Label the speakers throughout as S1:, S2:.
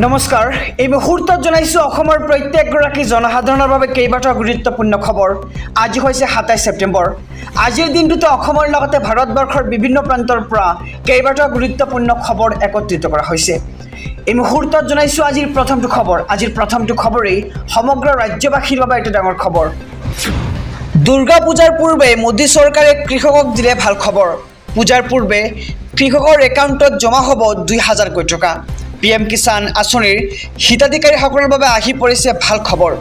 S1: নমস্কাৰ এই মুহূৰ্তত জনাইছো অসমৰ প্ৰত্যেকগৰাকী জনসাধাৰণৰ বাবে কেইবাটাও গুৰুত্বপূৰ্ণ খবৰ। আজি হৈছে 27 ছেপ্টেম্বৰ। আজিৰ দিনটোতে অসমৰ লগতে ভাৰতবৰ্ষৰ বিভিন্ন প্ৰান্তৰ পৰা কেইবাটাও গুৰুত্বপূৰ্ণ খবৰ একত্ৰিত কৰা হৈছে। এই মুহূৰ্তত জনাইছো আজিৰ প্ৰথমটো খবৰেই সমগ্ৰ ৰাজ্যবাসীৰ বাবে এটা ডাঙৰ খবৰ। দুৰ্গা পূজাৰ পূৰ্বে মোদী চৰকাৰে কৃষকক দিলে ভাল খবৰ। পূজাৰ পূৰ্বে কৃষকৰ একাউণ্টত জমা হ'ব 2000 কোটি টকা। PM কিষাণ আঁচনিৰ হিতাধিকাৰীসকলৰ বাবে আহি পৰিছে ভাল খবৰ।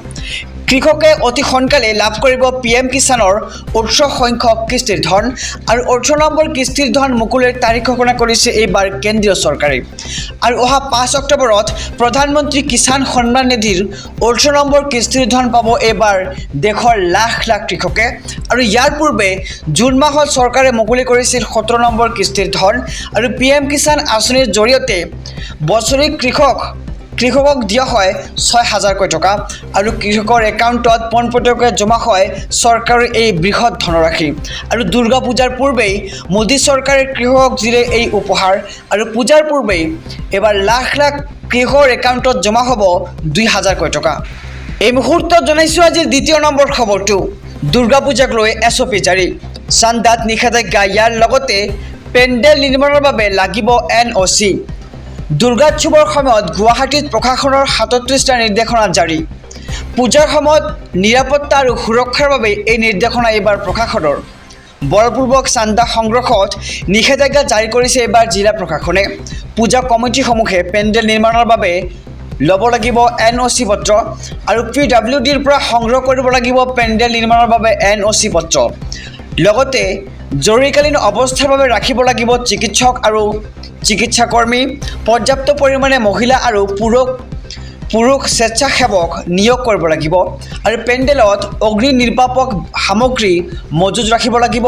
S1: কৃষকে অতি সোনকালে লাভ কৰিব PM কিষাণৰ 18 সংখ্যক কিস্তিৰ ধন আৰু 18 নম্বৰ কিস্তিৰ ধন মুকলিৰ তাৰিখ ঘোষণা কৰিছে এইবাৰ কেন্দ্ৰীয় চৰকাৰে। আৰু অহা 5 অক্টোবৰত প্ৰধানমন্ত্ৰী কিষাণ সন্মান নিধিৰ 18 নম্বৰ কিস্তিৰ ধন পাব এইবাৰ দেশৰ লাখ লাখ কৃষকে। আৰু ইয়াৰ পূৰ্বে জুন মাহত চৰকাৰে মুকলি কৰিছিল 17 নম্বৰ কিস্তিৰ ধন আৰু PM কিষাণ আঁচনিৰ জৰিয়তে বছৰি কৃষকক দিয়া হয় 6000 কোটি টকা আৰু কৃষকৰ একাউণ্টত পোনপটীয়াকৈ জমা হয় চৰকাৰৰ এই বৃহৎ ধনৰাশি। আৰু দুৰ্গা পূজাৰ পূৰ্বেই মোদী চৰকাৰে কৃষকক দিলে এই উপহাৰ আৰু পূজাৰ পূৰ্বেই এবাৰ লাখ লাখ কৃষকৰ একাউণ্টত জমা হ'ব 2000 কোটি টকা। এই মুহূৰ্তত জনাইছোঁ আজিৰ দ্বিতীয় নম্বৰ খবৰটো। দুৰ্গা পূজাক লৈ SOP জাৰি, চান্দাত নিষেধাজ্ঞা, ইয়াৰ লগতে পেণ্ডেল নিৰ্মাণৰ বাবে লাগিব NOC। দুৰ্গোৎসৱৰ সময়ত গুৱাহাটীত প্ৰশাসনৰ 37টা নিৰ্দেশনা জাৰি। পূজাৰ সময়ত নিৰাপত্তা আৰু সুৰক্ষাৰ বাবে এই নিৰ্দেশনা এইবাৰ প্ৰশাসনৰ। বলপূৰ্বক চান্দা সংগ্ৰহত নিষেধাজ্ঞা জাৰি কৰিছে এইবাৰ জিলা প্ৰশাসনে। পূজা কমিটিসমূহে পেণ্ডেল নিৰ্মাণৰ বাবে ল'ব লাগিব NOC পত্ৰ আৰু PWDৰ পৰা সংগ্ৰহ কৰিব লাগিব পেণ্ডেল নিৰ্মাণৰ বাবে NOC পত্ৰ। লগতে জৰুৰীকালীন অৱস্থাৰ বাবে ৰাখিব লাগিব চিকিৎসক আৰু চিকিৎসাকৰ্মী, পৰ্যাপ্ত পৰিমাণে মহিলা আৰু পুৰুষ স্বেচ্ছাসেৱক নিয়োগ কৰিব লাগিব আৰু পেণ্ডেলত অগ্নি নিৰ্বাপক সামগ্ৰী মজুত ৰাখিব লাগিব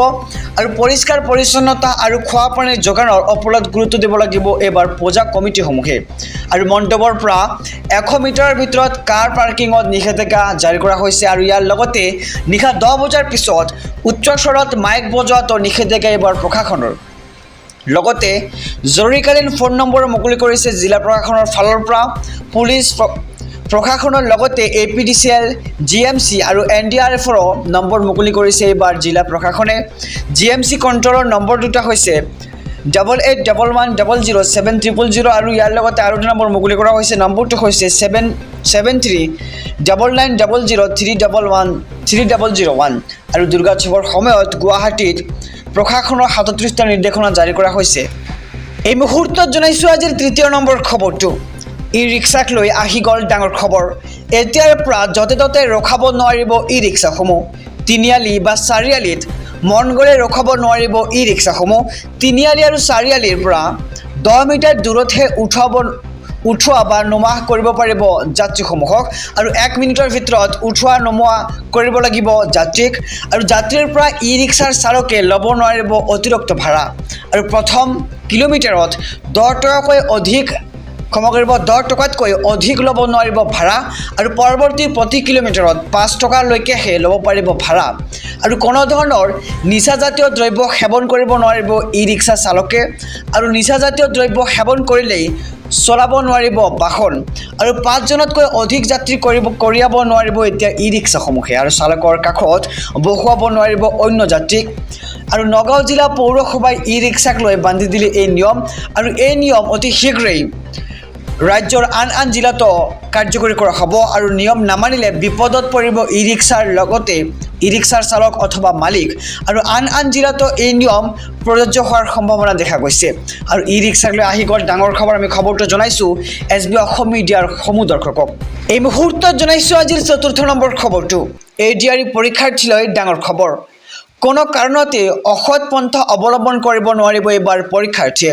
S1: আৰু পৰিষ্কাৰ পৰিচ্ছন্নতা আৰু খোৱা পানীৰ যোগানৰ ওপৰত গুৰুত্ব দিব লাগিব এইবাৰ পূজা কমিটিসমূহে। আৰু মণ্ডপৰ পৰা 100 মিটাৰৰ ভিতৰত কাৰ পাৰ্কিঙত নিষেধাজ্ঞা জাৰি কৰা হৈছে আৰু ইয়াৰ লগতে নিশা 10 বজাৰ পিছত উচ্চস্বৰত মাইক বজোৱাটো নিষেধাজ্ঞা এইবাৰ প্ৰশাসনৰ। লগতে জৰুৰীকালীন ফোন নম্বৰ মুকলি কৰিছে জিলা প্ৰশাসনৰ ফালৰ পৰা। পুলিচ প্ৰশাসনৰ লগতে APDCL, GMC আৰু NDRFৰো নম্বৰ মুকলি কৰিছে এইবাৰ জিলা প্ৰশাসনে। GMC কণ্ট্ৰলৰ নম্বৰ দুটা হৈছে 8811007000 আৰু ইয়াৰ লগতে আৰু এটা নম্বৰ মুকলি কৰা হৈছে। নম্বৰটো হৈছে 7739003001 আৰু দুৰ্গোৎসৱৰ সময়ত গুৱাহাটীত প্ৰশাসনৰ 37টা নিৰ্দেশনা জাৰি কৰা হৈছে। এই মুহূৰ্তত জনাইছোঁ আজিৰ তৃতীয় নম্বৰ খবৰটো। ই-ৰিক্সাক লৈ আহি গ'ল ডাঙৰ খবৰ। এতিয়াৰ পৰা য'তে ত'তে ৰখাব নোৱাৰিব ই-ৰিক্সাসমূহ। তিনিআলি বা চাৰিআলিত মন গ'লে ৰখাব নোৱাৰিব ই-ৰিক্সাসমূহ। তিনিআলি আৰু চাৰিআলিৰ পৰা 10 মিটাৰ দূৰতহে উঠোৱা বা নমোৱা কৰিব পাৰিব যাত্ৰীসমূহক আৰু 1 মিনিটৰ ভিতৰত উঠোৱা নমোৱা কৰিব লাগিব যাত্ৰীক। আৰু যাত্ৰীৰ পৰা ই-ৰিক্সাৰ চালকে ল'ব নোৱাৰিব অতিৰিক্ত ভাড়া আৰু প্ৰথম কিলোমিটাৰত 10 টকাতকৈ অধিক ল'ব নোৱাৰিব ভাড়া আৰু পৰৱৰ্তী প্ৰতি কিলোমিটাৰত 5 টকালৈকেহে ল'ব পাৰিব ভাড়া। আৰু কোনো ধৰণৰ নিচাজাতীয় দ্ৰব্য সেৱন কৰিব নোৱাৰিব ই-ৰিক্সা চালকে আৰু নিচাজাতীয় দ্ৰব্য সেৱন কৰিলেই চলাব নোৱাৰিব বাহন আৰু 5 জনতকৈ অধিক যাত্ৰী কঢ়িয়াব নোৱাৰিব এতিয়া ই-ৰিক্সাসমূহে আৰু চালকৰ কাষত বহুৱাব নোৱাৰিব অন্য যাত্ৰীক। আৰু নগাঁও জিলা পৌৰসভাই ই-ৰিক্সাক লৈ বান্ধি দিলে এই নিয়ম আৰু এই নিয়ম অতি শীঘ্ৰেই ৰাজ্যৰ আন জিলাতো কাৰ্যকৰী কৰা হ'ব আৰু নিয়ম নামানিলে বিপদত পৰিব ই-ৰিক্সাৰ লগতে ই-ৰিক্সাৰ চালক অথবা মালিক আৰু আন জিলাতো এই নিয়ম প্ৰযোজ্য হোৱাৰ সম্ভাৱনা দেখা গৈছে। আৰু ই-ৰিক্সাক লৈ আহি গ'ল ডাঙৰ খবৰ। আমি খবৰটো জনাইছোঁ SB অসম মিডিয়াৰ সমূহ দৰ্শকক। এই মুহূৰ্তত জনাইছোঁ আজিৰ চতুৰ্থ নম্বৰ খবৰটো। ADRE পৰীক্ষাৰ্থীলৈ ডাঙৰ খবৰ। কোনো কাৰণতে অসৎ পন্থা অৱলম্বন কৰিব নোৱাৰিব এইবাৰ পৰীক্ষাৰ্থীয়ে।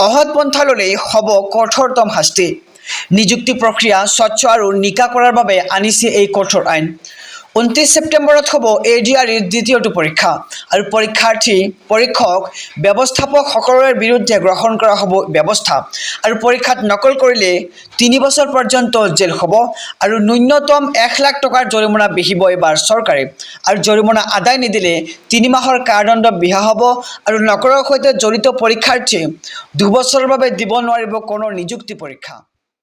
S1: অসৎ পন্থা ল'লেই হ'ব কঠোৰতম শাস্তি। নিযুক্তি প্ৰক্ৰিয়া স্বচ্ছ আৰু নিকা কৰাৰ বাবে আনিছে এই কঠোৰ আইন। 29 ছেপ্টেম্বৰত হ'ব ADREৰ দ্বিতীয়টো পৰীক্ষা আৰু পৰীক্ষক ব্যৱস্থাপক সকলোৰে বিৰুদ্ধে গ্ৰহণ কৰা হ'ব ব্যৱস্থা আৰু পৰীক্ষাত নকল কৰিলে 3 বছৰ পৰ্যন্ত জেল হ'ব আৰু ন্যূনতম 1 লাখ টকাৰ জৰিমনা বিহিব এইবাৰ চৰকাৰে আৰু জৰিমনা আদায় নিদিলে 3 মাহৰ কাৰাদণ্ড বিহা হ'ব আৰু নকলৰ সৈতে জড়িত পৰীক্ষাৰ্থীয়ে 2 বছৰৰ বাবে দিব নোৱাৰিব কোনো নিযুক্তি পৰীক্ষা।